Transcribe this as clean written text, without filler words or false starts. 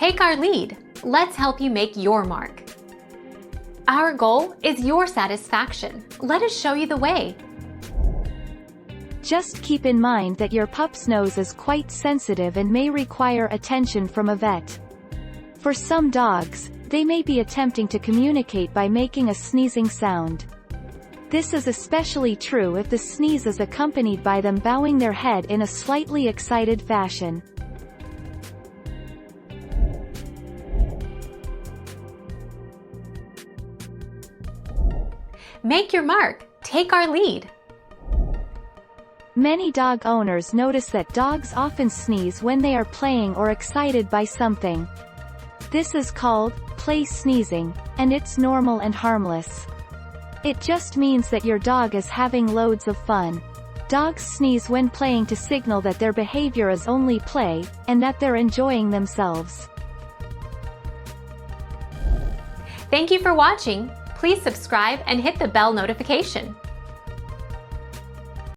Take our lead. Let's help you make your mark. Our goal is your satisfaction. Let us show you the way. Just keep in mind that your pup's nose is quite sensitive and may require attention from a vet. For some dogs, they may be attempting to communicate by making a sneezing sound. This is especially true if the sneeze is accompanied by them bowing their head in a slightly excited fashion. Make your mark. Take our lead. Many dog owners notice that dogs often sneeze when they are playing or excited by something. This is called play sneezing, and it's normal and harmless. It just means that your dog is having loads of fun. Dogs sneeze when playing to signal that their behavior is only play, and that they're enjoying themselves. Thank you for watching. Please subscribe and hit the bell notification.